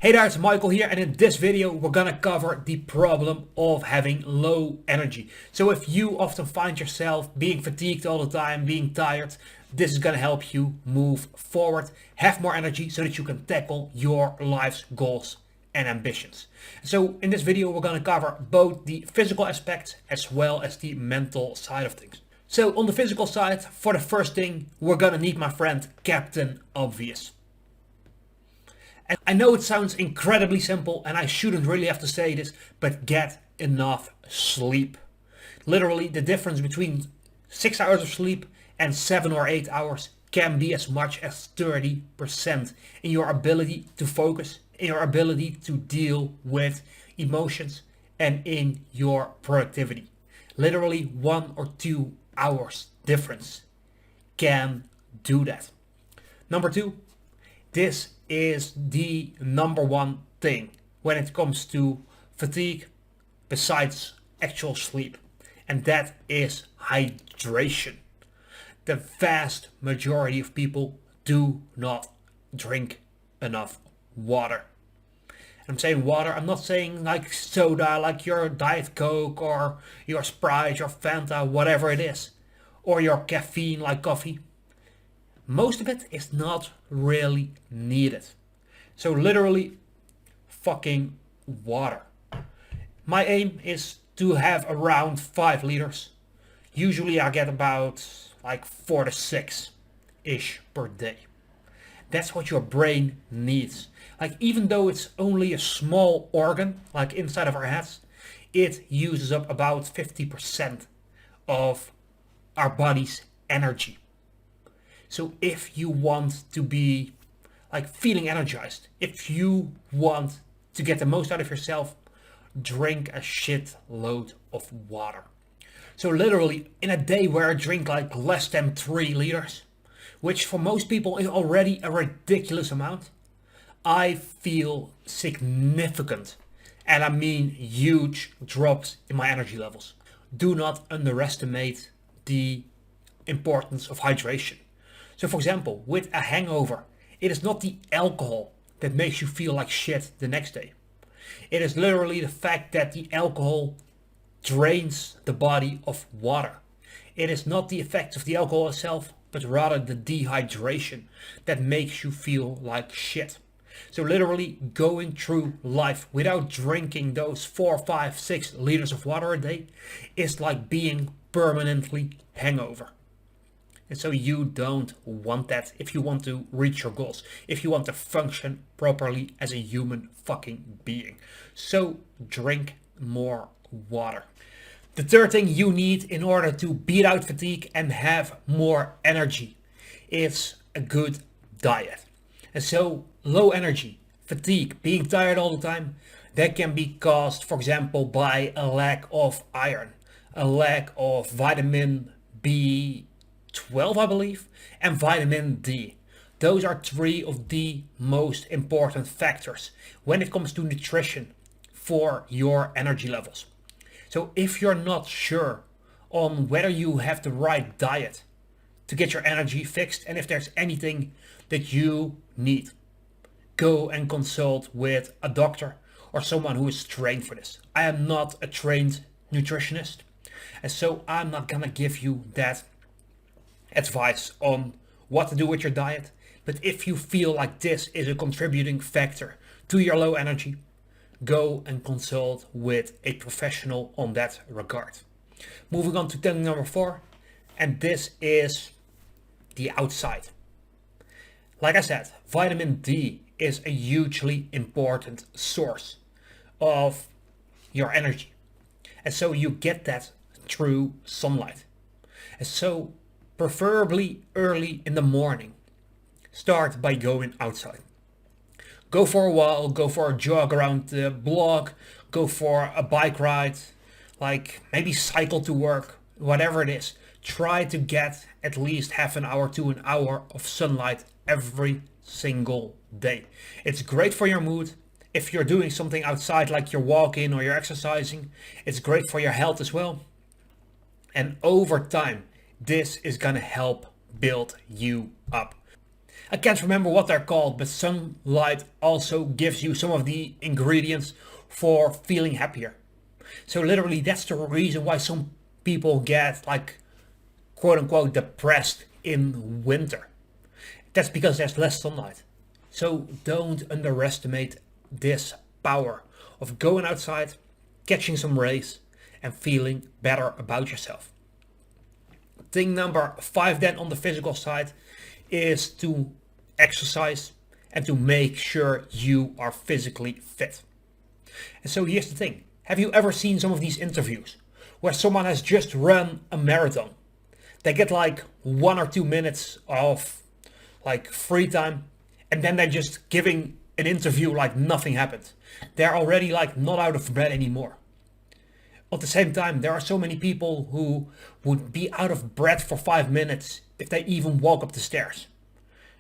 Hey there, it's Michael here, and in this video we're gonna cover the problem of having low energy. So if you often find yourself being fatigued all the time, being tired, this is gonna help you move forward, have more energy so that you can tackle your life's goals and ambitions. So in this video we're gonna cover both the physical aspects as well as the mental side of things. So on the physical side, for the first thing, we're gonna need my friend Captain Obvious. And I know it sounds incredibly simple and I shouldn't really have to say this, but get enough sleep. Literally, the difference between 6 hours of sleep and 7 or 8 hours can be as much as 30% in your ability to focus, in your ability to deal with emotions, and in your productivity. Literally 1 or 2 hours difference can do that. Number two, this is the number one thing when it comes to fatigue besides actual sleep, and that is hydration. The vast majority of people do not drink enough water. I'm saying water, I'm not saying like soda, like your Diet Coke or your Sprite, your Fanta, whatever it is, or your caffeine like coffee. Most of it is not really needed. So literally fucking water. My aim is to have around 5 liters. Usually I get about like 4 to 6-ish per day. That's what your brain needs. Like, even though it's only a small organ, like inside of our heads, it uses up about 50% of our body's energy. So if you want to be like feeling energized, if you want to get the most out of yourself, drink a shit load of water. So literally in a day where I drink like less than 3 liters, which for most people is already a ridiculous amount, I feel significant, and I mean huge, drops in my energy levels. Do not underestimate the importance of hydration. So for example, with a hangover, it is not the alcohol that makes you feel like shit the next day. It is literally the fact that the alcohol drains the body of water. It is not the effects of the alcohol itself, but rather the dehydration that makes you feel like shit. So literally going through life without drinking those 4, 5, 6 liters of water a day is like being permanently hangover. And so you don't want that if you want to reach your goals, if you want to function properly as a human fucking being. So drink more water. The third thing you need in order to beat out fatigue and have more energy is a good diet. And so low energy, fatigue, being tired all the time, that can be caused, for example, by a lack of iron, a lack of vitamin B12, I believe, and vitamin D. Those are 3 of the most important factors when it comes to nutrition for your energy levels. So if you're not sure on whether you have the right diet to get your energy fixed, and if there's anything that you need, go and consult with a doctor or someone who is trained for this. I am not a trained nutritionist, and so I'm not gonna give you that advice on what to do with your diet. But if you feel like this is a contributing factor to your low energy, go and consult with a professional on that regard. Moving on to thing number 4, and this is the outside. Like I said, vitamin D is a hugely important source of your energy. And so you get that through sunlight. And so preferably early in the morning, start by going outside. Go for a while, go for a jog around the block, go for a bike ride, like maybe cycle to work, whatever it is. Try to get at least half an hour to an hour of sunlight every single day. It's great for your mood. If you're doing something outside like you're walking or you're exercising, it's great for your health as well. And over time, this is gonna help build you up. I can't remember what they're called, but sunlight also gives you some of the ingredients for feeling happier. So literally that's the reason why some people get like quote unquote depressed in winter. That's because there's less sunlight. So don't underestimate this power of going outside, catching some rays, and feeling better about yourself. Thing number 5 then on the physical side is to exercise and to make sure you are physically fit. And so here's the thing. Have you ever seen some of these interviews where someone has just run a marathon? They get like 1 or 2 minutes of like free time and then they're just giving an interview like nothing happened. They're already like not out of breath anymore. At the same time, there are so many people who would be out of breath for 5 minutes if they even walk up the stairs,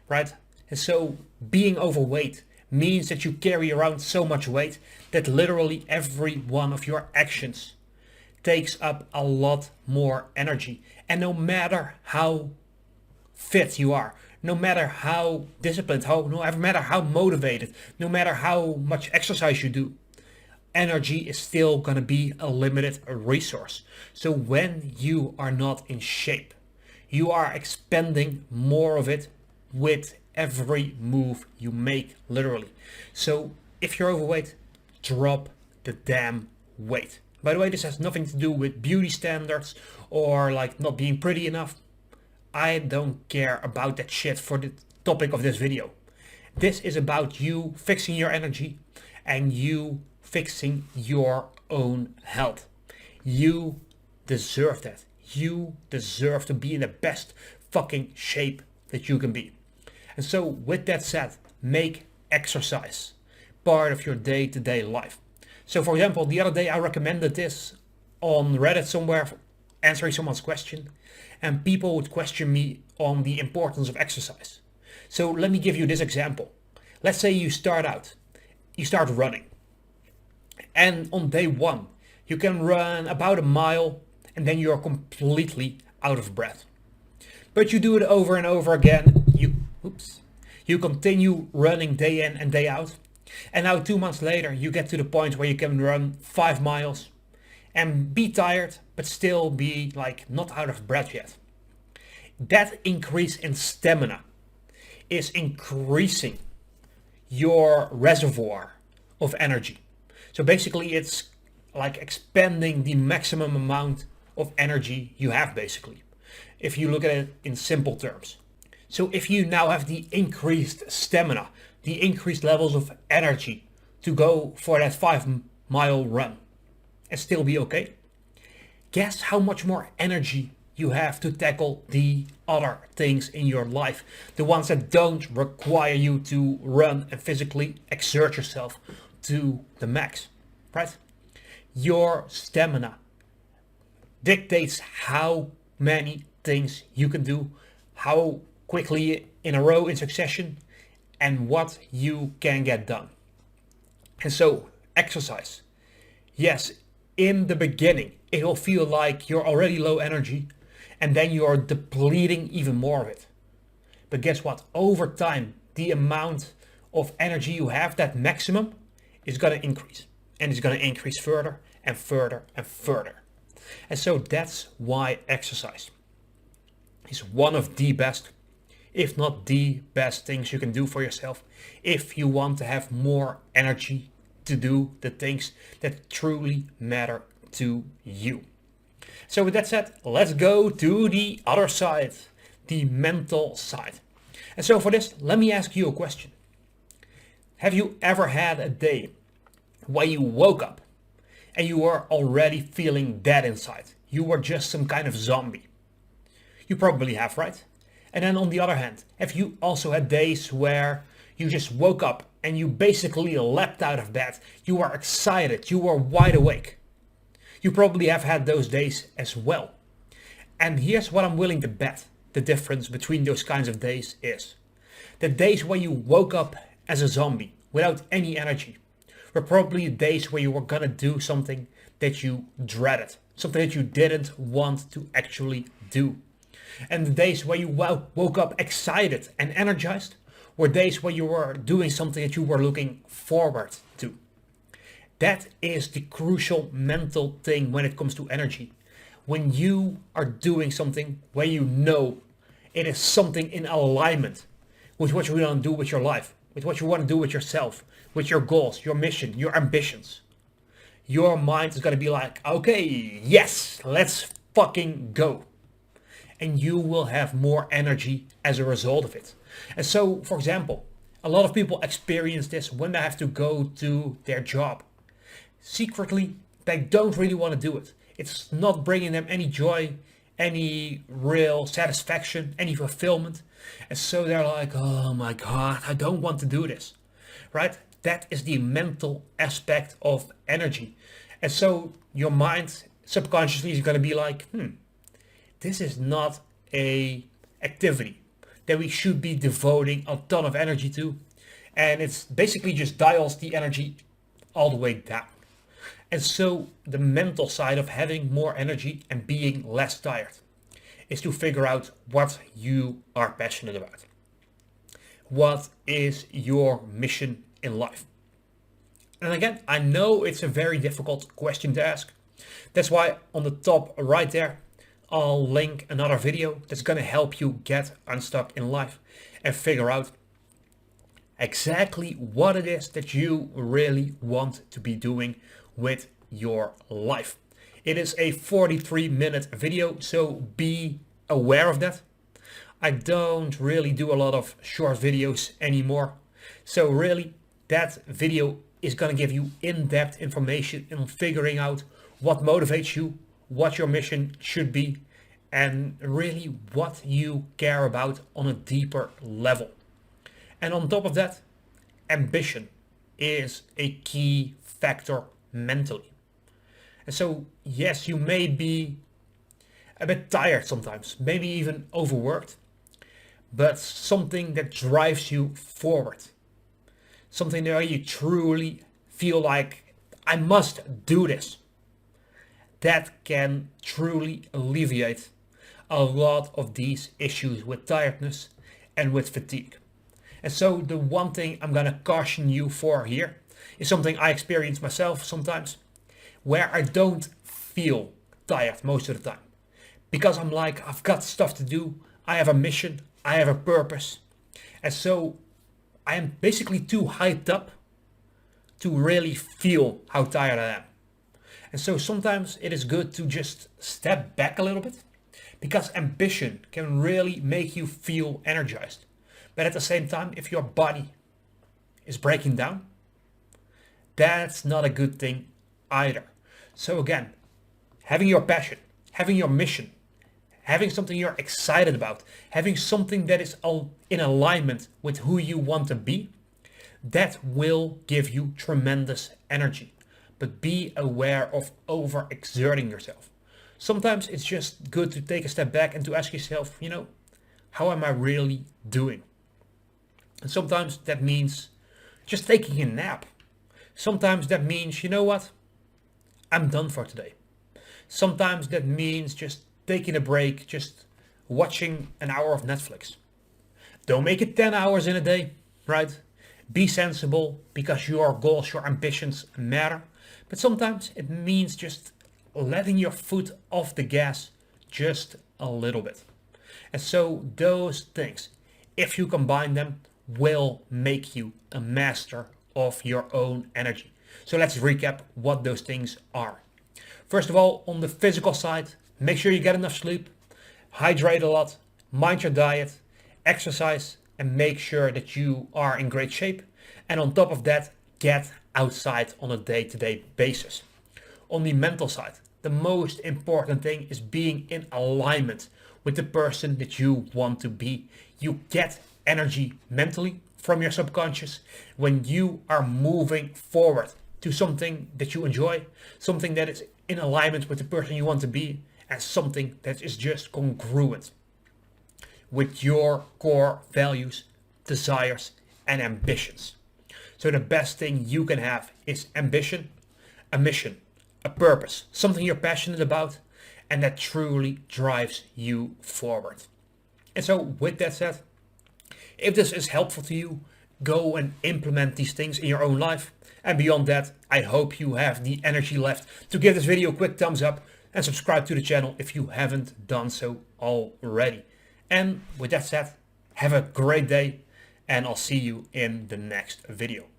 right? And so being overweight means that you carry around so much weight that literally every one of your actions takes up a lot more energy. And no matter how fit you are, no matter how disciplined, no matter how motivated, no matter how much exercise you do, energy is still going to be a limited resource. So when you are not in shape, you are expending more of it with every move you make, literally. So if you're overweight, drop the damn weight. By the way, this has nothing to do with beauty standards or like not being pretty enough. I don't care about that shit for the topic of this video. This is about you fixing your energy and you fixing your own health. You deserve that. You deserve to be in the best fucking shape that you can be. And so with that said, make exercise part of your day-to-day life. So for example, the other day I recommended this on Reddit somewhere, answering someone's question, and people would question me on the importance of exercise. So let me give you this example. Let's say you start running. And on day 1, you can run about a mile and then you're completely out of breath. But you do it over and over again. You continue running day in and day out. And now 2 months later, you get to the point where you can run 5 miles and be tired, but still be like not out of breath yet. That increase in stamina is increasing your reservoir of energy. So basically it's like expanding the maximum amount of energy you have, basically, if you look at it in simple terms. So if you now have the increased stamina, the increased levels of energy to go for that 5-mile run and still be okay, guess how much more energy you have to tackle the other things in your life, the ones that don't require you to run and physically exert yourself to the max, right? Your stamina dictates how many things you can do, how quickly in a row in succession, and what you can get done. And so exercise, yes, in the beginning it will feel like you're already low energy and then you're depleting even more of it. But guess what? Over time, the amount of energy you have, that maximum, is going to increase. And it's going to increase further and further and further. And so that's why exercise is one of the best, if not the best things you can do for yourself if you want to have more energy to do the things that truly matter to you. So with that said, let's go to the other side, the mental side. And so for this, let me ask you a question. Have you ever had a day where you woke up and you were already feeling dead inside? You were just some kind of zombie. You probably have, right? And then on the other hand, have you also had days where you just woke up and you basically leapt out of bed? You were excited, you were wide awake. You probably have had those days as well. And here's what I'm willing to bet the difference between those kinds of days is. The days where you woke up as a zombie without any energy were probably days where you were gonna do something that you dreaded, something that you didn't want to actually do. And the days where you woke up excited and energized were days where you were doing something that you were looking forward to. That is the crucial mental thing when it comes to energy. When you are doing something where you know it is something in alignment with what you want to do with your life, with what you want to do with yourself, with your goals, your mission, your ambitions, your mind is going to be like, okay, yes, let's fucking go. And you will have more energy as a result of it. And so, for example, a lot of people experience this when they have to go to their job. Secretly, they don't really want to do it. It's not bringing them any joy, any real satisfaction, any fulfillment. And so they're like, oh my God, I don't want to do this, right? That is the mental aspect of energy. And so your mind subconsciously is going to be like, this is not a activity that we should be devoting a ton of energy to. And it's basically just dials the energy all the way down. And so the mental side of having more energy and being less tired is to figure out what you are passionate about. What is your mission in life? And again, I know it's a very difficult question to ask. That's why on the top right there, I'll link another video that's going to help you get unstuck in life and figure out exactly what it is that you really want to be doing with your life. It is a 43-minute video, so be aware of that. I don't really do a lot of short videos anymore. So really, that video is going to give you in-depth information in figuring out what motivates you, what your mission should be, and really what you care about on a deeper level. And on top of that, ambition is a key factor mentally. And so, yes, you may be a bit tired sometimes, maybe even overworked, but something that drives you forward. Something where you truly feel like, I must do this. That can truly alleviate a lot of these issues with tiredness and with fatigue. And so the one thing I'm gonna caution you for here is something I experience myself sometimes, where I don't feel tired most of the time. Because I'm like, I've got stuff to do, I have a mission, I have a purpose. And so I am basically too hyped up to really feel how tired I am. And so sometimes it is good to just step back a little bit, because ambition can really make you feel energized. But at the same time, if your body is breaking down, that's not a good thing either. So again, having your passion, having your mission, having something you're excited about, having something that is in alignment with who you want to be, that will give you tremendous energy. But be aware of overexerting yourself. Sometimes it's just good to take a step back and to ask yourself, how am I really doing? And sometimes that means just taking a nap. Sometimes that means, you know what? I'm done for today. Sometimes that means just taking a break, just watching an hour of Netflix. Don't make it 10 hours in a day, right? Be sensible, because your goals, your ambitions matter. But sometimes it means just letting your foot off the gas just a little bit. And so those things, if you combine them, will make you a master of your own energy. So let's recap what those things are. First of all, on the physical side, make sure you get enough sleep, hydrate a lot, mind your diet, exercise, and make sure that you are in great shape. And on top of that, get outside on a day-to-day basis. On the mental side, the most important thing is being in alignment with the person that you want to be. You get energy mentally from your subconscious when you are moving forward to something that you enjoy, something that is in alignment with the person you want to be, and something that is just congruent with your core values, desires, and ambitions. So the best thing you can have is ambition, a mission, a purpose, something you're passionate about, and that truly drives you forward. And so with that said, if this is helpful to you, go and implement these things in your own life. And beyond that, I hope you have the energy left to give this video a quick thumbs up and subscribe to the channel if you haven't done so already. And with that said, have a great day, and I'll see you in the next video.